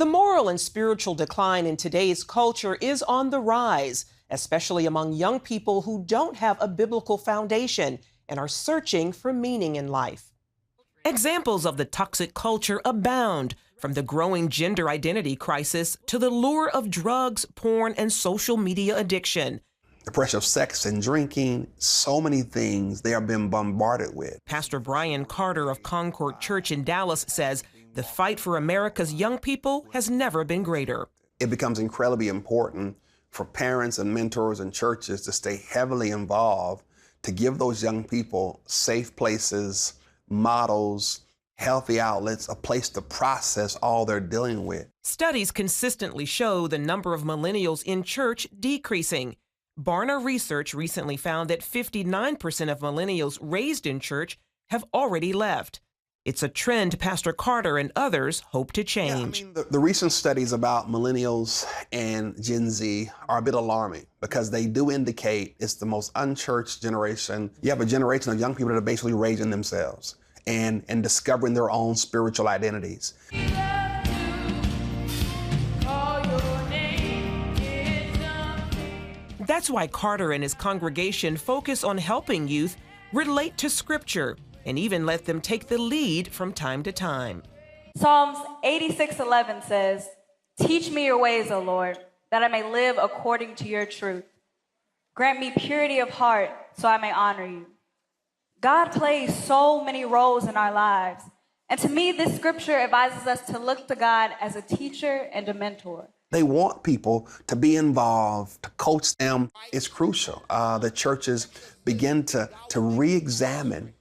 The moral and spiritual decline in today's culture is on the rise, especially among young people who don't have a biblical foundation and are searching for meaning in life. Examples of the toxic culture abound, from the growing gender identity crisis to the lure of drugs, porn, and social media addiction. The pressure of sex and drinking, so many things they are being bombarded with. Pastor Brian Carter of Concord Church in Dallas says the fight for America's young people has never been greater. It becomes incredibly important for parents and mentors and churches to stay heavily involved to give those young people safe places, models, healthy outlets, a place to process all they're dealing with. Studies consistently show the number of millennials in church decreasing. Barna Research recently found that 59% of millennials raised in church have already left. It's a trend Pastor Carter and others hope to change. The recent studies about millennials and Gen Z are a bit alarming because they do indicate it's the most unchurched generation. You have a generation of young people that are basically raising themselves and discovering their own spiritual identities. That's why Carter and his congregation focus on helping youth relate to Scripture and even let them take the lead from time to time. Psalms 86:11 says, "Teach me your ways, O Lord, that I may live according to your truth. Grant me purity of heart so I may honor you." God plays so many roles in our lives. And to me, this scripture advises us to look to God as a teacher and a mentor. They want people to be involved, to coach them. It's crucial that churches begin to re-examine,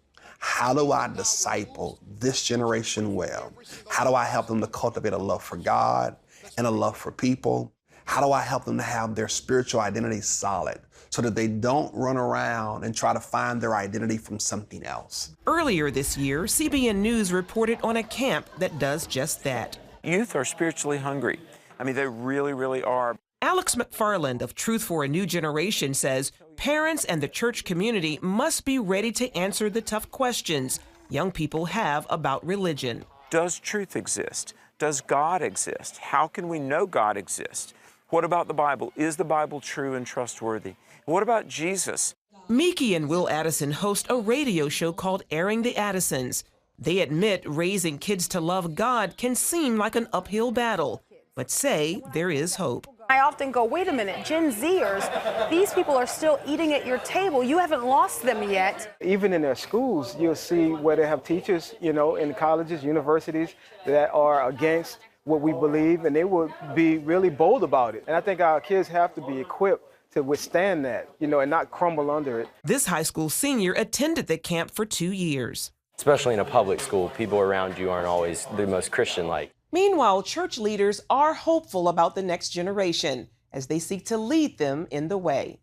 how do I disciple this generation well? How do I help them to cultivate a love for God and a love for people? How do I help them to have their spiritual identity solid so that they don't run around and try to find their identity from something else? Earlier this year, CBN News reported on a camp that does just that. Youth are spiritually hungry. I mean, they really, really are. Alex McFarland of Truth for a New Generation says parents and the church community must be ready to answer the tough questions young people have about religion. Does truth exist? Does God exist? How can we know God exists? What about the Bible? Is the Bible true and trustworthy? What about Jesus? Miki and Will Addison host a radio show called Airing the Addisons. They admit raising kids to love God can seem like an uphill battle, but say there is hope. I often go, wait a minute, Gen Zers, these people are still eating at your table. You haven't lost them yet. Even in their schools, you'll see where they have teachers, in colleges, universities that are against what we believe, and they will be really bold about it. And I think our kids have to be equipped to withstand that, and not crumble under it. This high school senior attended the camp for 2 years. Especially in a public school, people around you aren't always the most Christian-like. Meanwhile, church leaders are hopeful about the next generation as they seek to lead them in the way.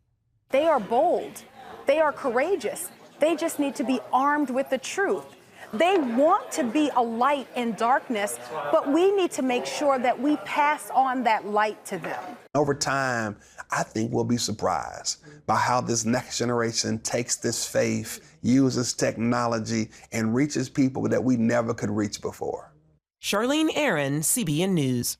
They are bold. They are courageous. They just need to be armed with the truth. They want to be a light in darkness, but we need to make sure that we pass on that light to them. Over time, I think we'll be surprised by how this next generation takes this faith, uses technology, and reaches people that we never could reach before. Charlene Aaron, CBN News.